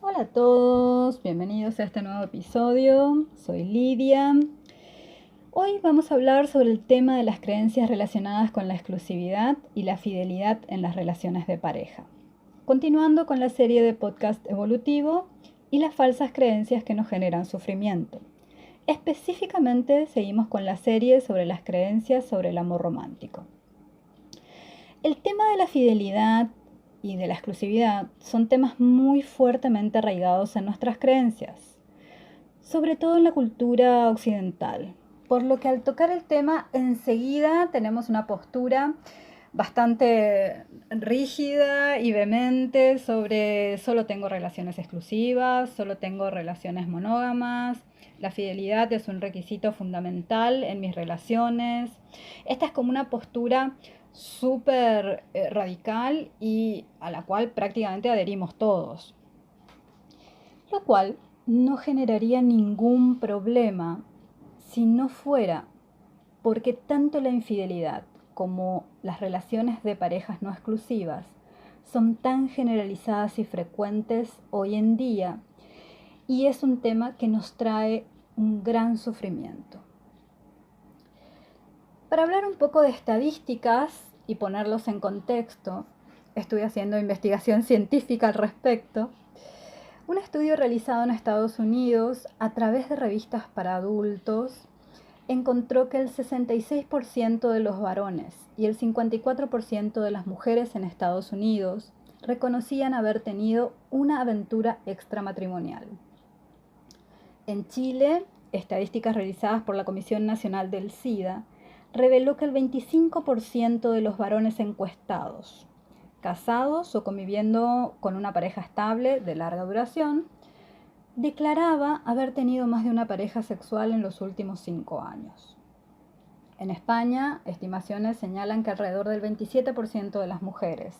Hola a todos, bienvenidos a este nuevo episodio. Soy Lidia. Hoy vamos a hablar sobre el tema de las creencias relacionadas con la exclusividad y la fidelidad en las relaciones de pareja. Continuando con la serie de podcast evolutivo y las falsas creencias que nos generan sufrimiento. Específicamente seguimos con la serie sobre las creencias sobre el amor romántico. El tema de la fidelidad y de la exclusividad son temas muy fuertemente arraigados en nuestras creencias, sobre todo en la cultura occidental, por lo que al tocar el tema enseguida tenemos una postura bastante rígida y vehemente sobre solo tengo relaciones exclusivas, solo tengo relaciones monógamas, la fidelidad es un requisito fundamental en mis relaciones. Esta es como una postura súper radical y a la cual prácticamente adherimos todos, lo cual no generaría ningún problema si no fuera porque tanto la infidelidad como las relaciones de parejas no exclusivas son tan generalizadas y frecuentes hoy en día, y es un tema que nos trae un gran sufrimiento. Para hablar un poco de estadísticas y ponerlos en contexto, estuve haciendo investigación científica al respecto. Un estudio realizado en Estados Unidos a través de revistas para adultos encontró que el 66% de los varones y el 54% de las mujeres en Estados Unidos reconocían haber tenido una aventura extramatrimonial. En Chile, estadísticas realizadas por la Comisión Nacional del SIDA reveló que el 25% de los varones encuestados, casados o conviviendo con una pareja estable de larga duración, declaraba haber tenido más de una pareja sexual en los últimos 5 años. En España, estimaciones señalan que alrededor del 27% de las mujeres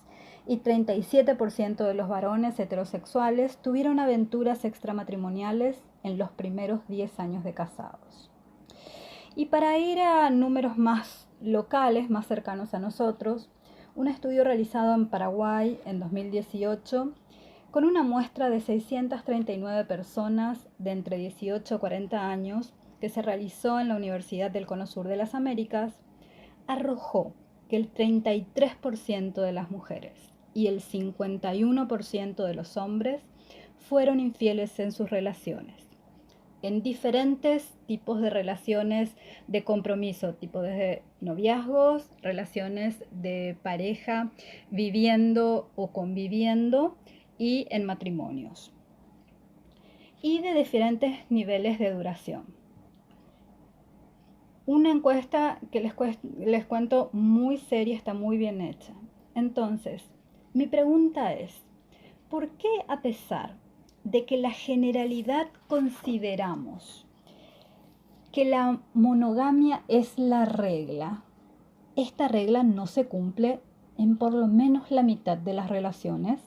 y 37% de los varones heterosexuales tuvieron aventuras extramatrimoniales en los primeros 10 años de casados. Y para ir a números más locales, más cercanos a nosotros, un estudio realizado en Paraguay en 2018 con una muestra de 639 personas de entre 18 y 40 años que se realizó en la Universidad del Cono Sur de las Américas, arrojó que el 33% de las mujeres y el 51% de los hombres fueron infieles en sus relaciones, en diferentes tipos de relaciones de compromiso, tipo desde noviazgos, relaciones de pareja, viviendo o conviviendo, y en matrimonios, y de diferentes niveles de duración. Una encuesta que les cuento muy seria, está muy bien hecha. Entonces, mi pregunta es, ¿por qué a pesar de que la generalidad consideramos que la monogamia es la regla, esta regla no se cumple en por lo menos la mitad de las relaciones?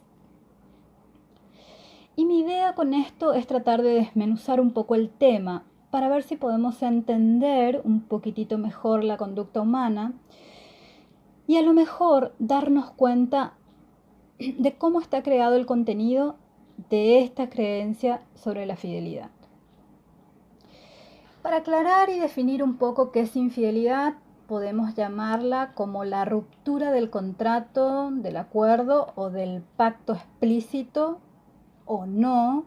Y mi idea con esto es tratar de desmenuzar un poco el tema para ver si podemos entender un poquitito mejor la conducta humana y a lo mejor darnos cuenta de cómo está creado el contenido de esta creencia sobre la fidelidad. Para aclarar y definir un poco qué es infidelidad, podemos llamarla como la ruptura del contrato, del acuerdo o del pacto explícito o no,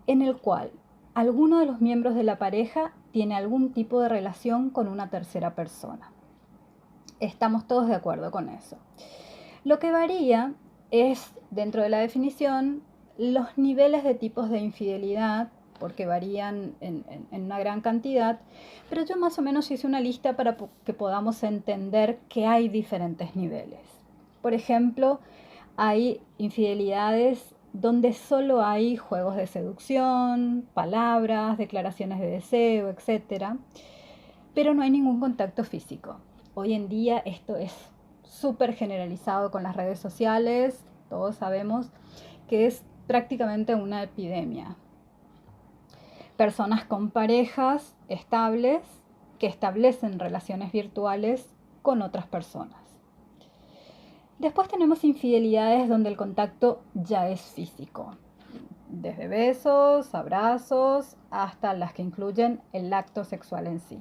en el cual alguno de los miembros de la pareja tiene algún tipo de relación con una tercera persona. Estamos todos de acuerdo con eso. Lo que varía es, dentro de la definición, los niveles de tipos de infidelidad, porque varían en una gran cantidad, pero yo más o menos hice una lista para que podamos entender que hay diferentes niveles. Por ejemplo, hay infidelidades donde solo hay juegos de seducción, palabras, declaraciones de deseo, etc. Pero no hay ningún contacto físico. Hoy en día esto es súper generalizado con las redes sociales, todos sabemos que es prácticamente una epidemia. Personas con parejas estables que establecen relaciones virtuales con otras personas. Después tenemos infidelidades donde el contacto ya es físico. desde besos, abrazos, hasta las que incluyen el acto sexual en sí.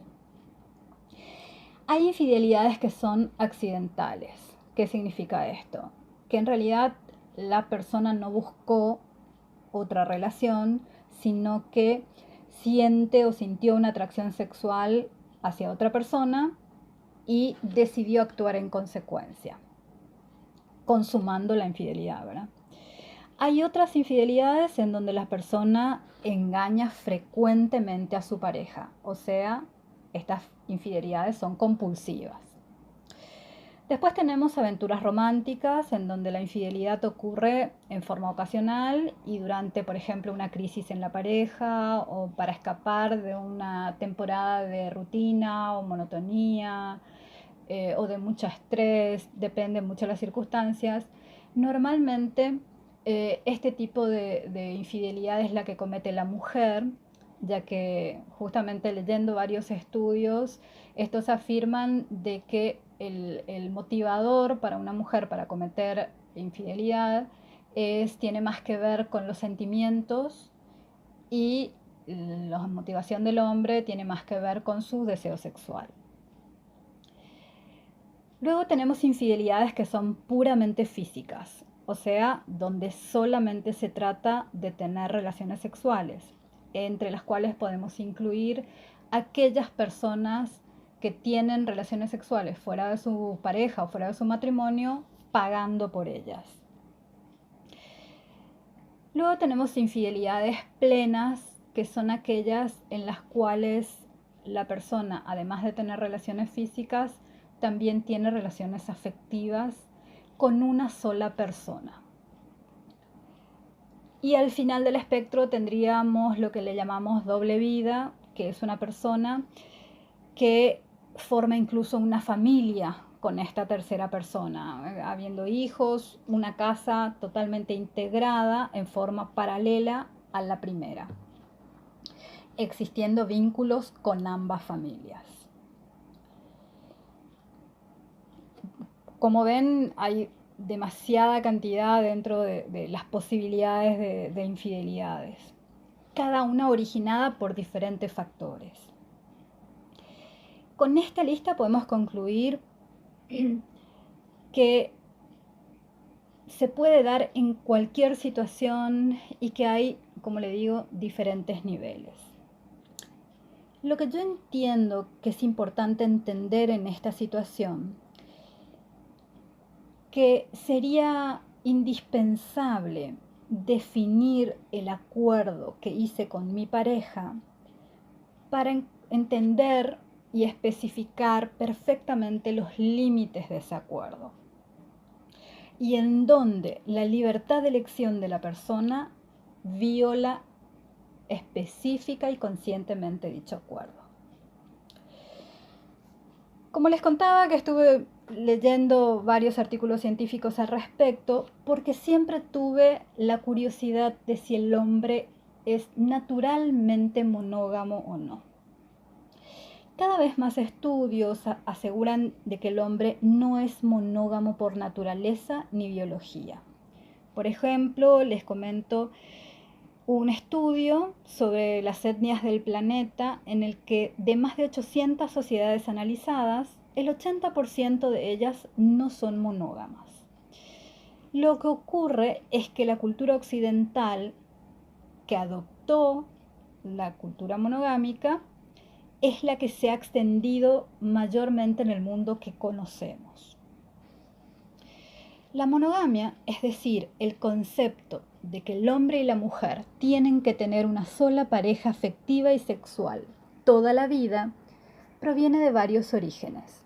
Hay infidelidades que son accidentales. ¿Qué significa esto? Que en realidad la persona no buscó otra relación, sino que siente o sintió una atracción sexual hacia otra persona y decidió actuar en consecuencia, consumando la infidelidad, ¿verdad? Hay otras infidelidades en donde la persona engaña frecuentemente a su pareja, o sea, estas infidelidades son compulsivas. Después tenemos aventuras románticas en donde la infidelidad ocurre en forma ocasional y durante, por ejemplo, una crisis en la pareja o para escapar de una temporada de rutina o monotonía o de mucho estrés, depende mucho de las circunstancias. Normalmente este tipo de infidelidad es la que comete la mujer, ya que justamente leyendo varios estudios, estos afirman de que el motivador para una mujer para cometer infidelidad tiene más que ver con los sentimientos y la motivación del hombre tiene más que ver con su deseo sexual. Luego tenemos infidelidades que son puramente físicas, o sea, donde solamente se trata de tener relaciones sexuales, entre las cuales podemos incluir aquellas personas que tienen relaciones sexuales fuera de su pareja o fuera de su matrimonio, pagando por ellas. Luego tenemos infidelidades plenas, que son aquellas en las cuales la persona, además de tener relaciones físicas, también tiene relaciones afectivas con una sola persona. Y al final del espectro tendríamos lo que le llamamos doble vida, que es una persona que forma incluso una familia con esta tercera persona, habiendo hijos, una casa totalmente integrada en forma paralela a la primera, existiendo vínculos con ambas familias. Como ven, hay demasiada cantidad dentro de las posibilidades de infidelidades, cada una originada por diferentes factores. Con esta lista podemos concluir que se puede dar en cualquier situación y que hay, como le digo, diferentes niveles. Lo que yo entiendo que es importante entender en esta situación, que sería indispensable definir el acuerdo que hice con mi pareja para entender y especificar perfectamente los límites de ese acuerdo y en donde la libertad de elección de la persona viola específica y conscientemente dicho acuerdo. Como les contaba que estuve leyendo varios artículos científicos al respecto, porque siempre tuve la curiosidad de si el hombre es naturalmente monógamo o no. Cada vez más estudios aseguran de que el hombre no es monógamo por naturaleza ni biología. Por ejemplo, les comento un estudio sobre las etnias del planeta en el que de más de 800 sociedades analizadas, el 80% de ellas no son monógamas. Lo que ocurre es que la cultura occidental, que adoptó la cultura monogámica, es la que se ha extendido mayormente en el mundo que conocemos. La monogamia, es decir, el concepto de que el hombre y la mujer tienen que tener una sola pareja afectiva y sexual toda la vida, proviene de varios orígenes,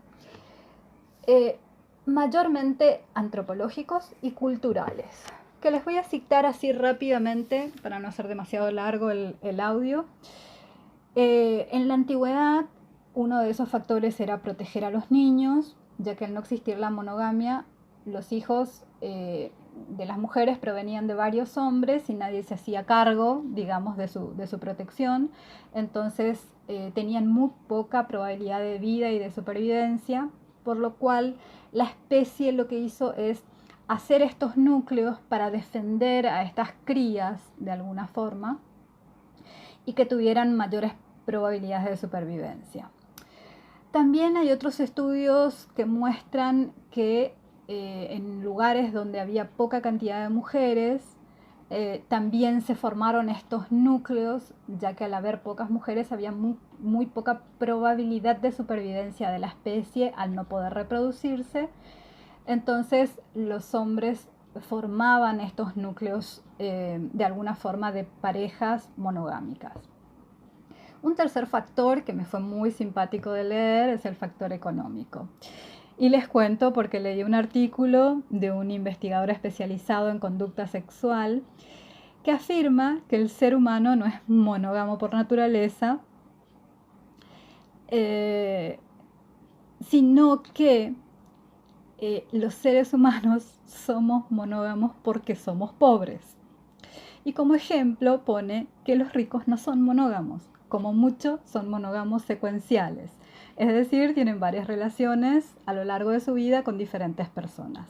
mayormente antropológicos y culturales, que les voy a citar así rápidamente para no hacer demasiado largo el audio. En la antigüedad, uno de esos factores era proteger a los niños, ya que al no existir la monogamia, los hijos de las mujeres provenían de varios hombres y nadie se hacía cargo, digamos, de su protección. Entonces tenían muy poca probabilidad de vida y de supervivencia, por lo cual la especie lo que hizo es hacer estos núcleos para defender a estas crías de alguna forma y que tuvieran mayores probabilidades de supervivencia. También hay otros estudios que muestran que en lugares donde había poca cantidad de mujeres, también se formaron estos núcleos, ya que al haber pocas mujeres había muy poca probabilidad de supervivencia de la especie al no poder reproducirse. Entonces los hombres formaban estos núcleos de alguna forma de parejas monogámicas. Un tercer factor que me fue muy simpático de leer es el factor económico. Y les cuento porque leí un artículo de un investigador especializado en conducta sexual que afirma que el ser humano no es monógamo por naturaleza, sino que los seres humanos somos monógamos porque somos pobres. Y como ejemplo pone que los ricos no son monógamos, como mucho son monógamos secuenciales, es decir, tienen varias relaciones a lo largo de su vida con diferentes personas.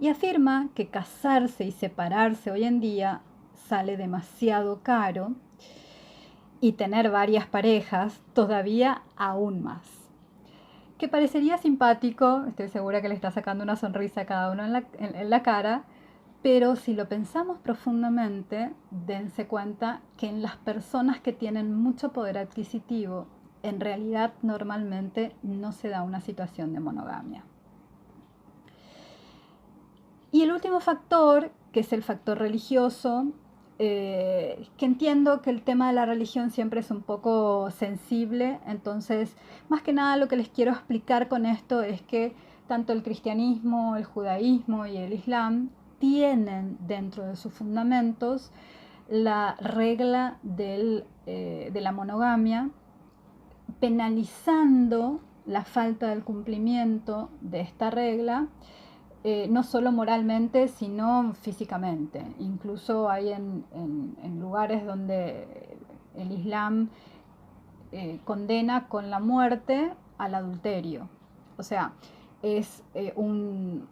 Y afirma que casarse y separarse hoy en día sale demasiado caro y tener varias parejas todavía aún más. Que parecería simpático, estoy segura que le está sacando una sonrisa a cada uno en la cara, pero si lo pensamos profundamente, dense cuenta que en las personas que tienen mucho poder adquisitivo, en realidad normalmente no se da una situación de monogamia. Y el último factor, que es el factor religioso, que entiendo que el tema de la religión siempre es un poco sensible, entonces más que nada lo que les quiero explicar con esto es que tanto el cristianismo, el judaísmo y el islam tienen dentro de sus fundamentos la regla de la monogamia, penalizando la falta del cumplimiento de esta regla, no solo moralmente, sino físicamente. Incluso hay en lugares donde el Islam condena con la muerte al adulterio. O sea, es un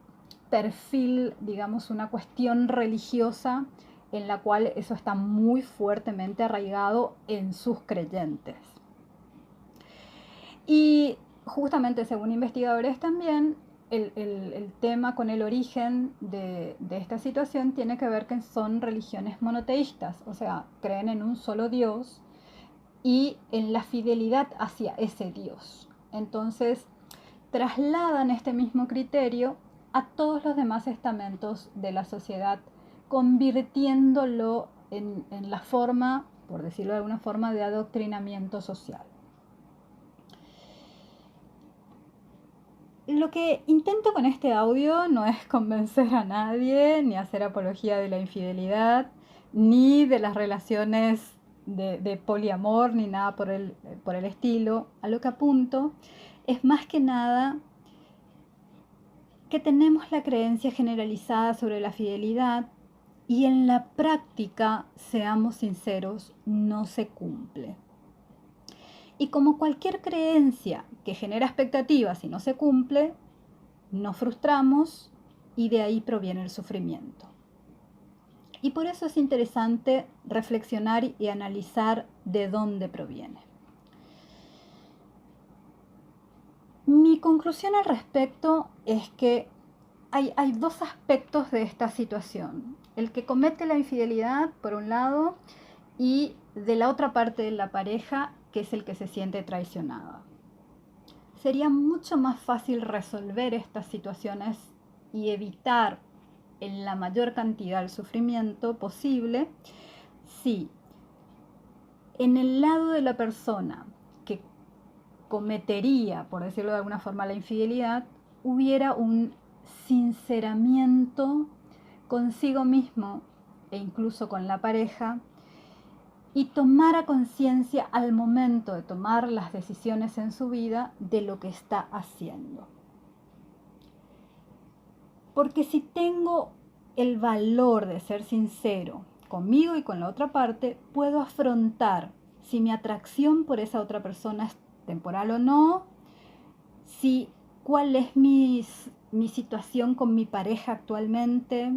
perfil, digamos, una cuestión religiosa en la cual eso está muy fuertemente arraigado en sus creyentes. Y justamente según investigadores también, el tema con el origen de esta situación tiene que ver que son religiones monoteístas, o sea, creen en un solo Dios y en la fidelidad hacia ese Dios. Entonces, trasladan este mismo criterio a todos los demás estamentos de la sociedad, convirtiéndolo en la forma, por decirlo de alguna forma, de adoctrinamiento social. Lo que intento con este audio no es convencer a nadie, ni hacer apología de la infidelidad, ni de las relaciones de poliamor, ni nada por el estilo. A lo que apunto es más que nada que tenemos la creencia generalizada sobre la fidelidad y en la práctica, seamos sinceros, no se cumple. Y como cualquier creencia que genera expectativas y no se cumple, nos frustramos y de ahí proviene el sufrimiento. Y por eso es interesante reflexionar y analizar de dónde proviene. Mi conclusión al respecto es que hay dos aspectos de esta situación. El que comete la infidelidad, por un lado, y de la otra parte de la pareja, que es el que se siente traicionado. Sería mucho más fácil resolver estas situaciones y evitar en la mayor cantidad el sufrimiento posible si en el lado de la persona que cometería, por decirlo de alguna forma, la infidelidad, hubiera un sinceramiento consigo mismo e incluso con la pareja, y tomara conciencia al momento de tomar las decisiones en su vida de lo que está haciendo. Porque si tengo el valor de ser sincero conmigo y con la otra parte, puedo afrontar si mi atracción por esa otra persona es temporal o no, cuál es mi mi situación con mi pareja actualmente,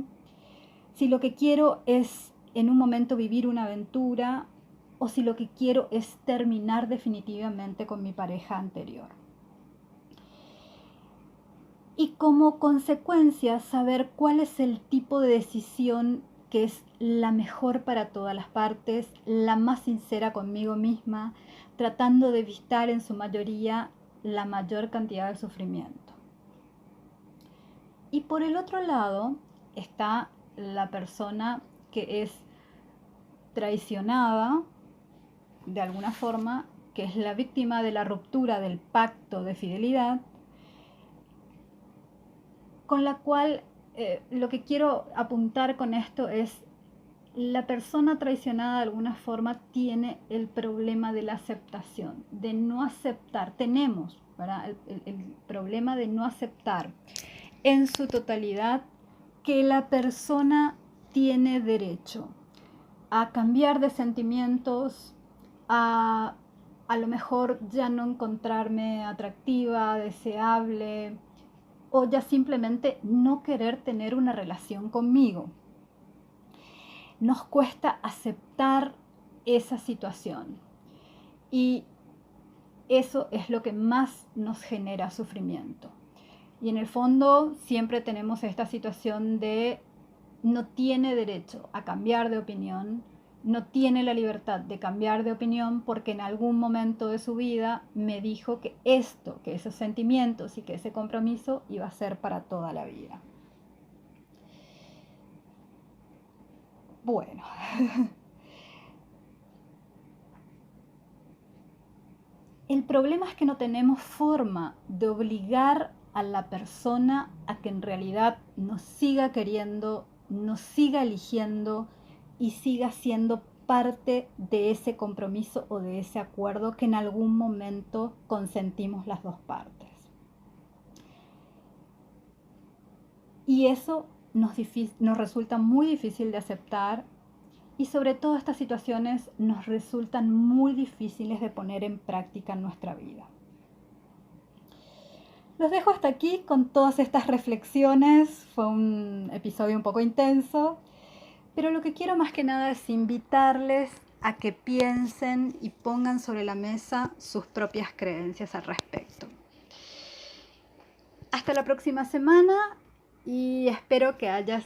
si lo que quiero es en un momento vivir una aventura o si lo que quiero es terminar definitivamente con mi pareja anterior. Y como consecuencia, saber cuál es el tipo de decisión que es la mejor para todas las partes, la más sincera conmigo misma, tratando de evitar en su mayoría la mayor cantidad de sufrimiento. Y por el otro lado está la persona que es traicionada de alguna forma, que es la víctima de la ruptura del pacto de fidelidad, con la cual lo que quiero apuntar con esto es la persona traicionada de alguna forma tiene el problema de la aceptación, de no aceptar. Tenemos, ¿verdad? El problema de no aceptar en su totalidad que la persona tiene derecho a cambiar de sentimientos, a lo mejor ya no encontrarme atractiva, deseable, o ya simplemente no querer tener una relación conmigo. Nos cuesta aceptar esa situación y eso es lo que más nos genera sufrimiento. Y en el fondo siempre tenemos esta situación de no tiene derecho a cambiar de opinión, no tiene la libertad de cambiar de opinión porque en algún momento de su vida me dijo que esto, que esos sentimientos y que ese compromiso iba a ser para toda la vida. Bueno, el problema es que no tenemos forma de obligar a la persona a que en realidad nos siga queriendo, nos siga eligiendo y siga siendo parte de ese compromiso o de ese acuerdo que en algún momento consentimos las dos partes. Y eso nos resulta muy difícil de aceptar y sobre todo estas situaciones nos resultan muy difíciles de poner en práctica en nuestra vida. Los dejo hasta aquí con todas estas reflexiones. Fue un episodio un poco intenso, pero lo que quiero más que nada es invitarles a que piensen y pongan sobre la mesa sus propias creencias al respecto. Hasta la próxima semana y espero que hayas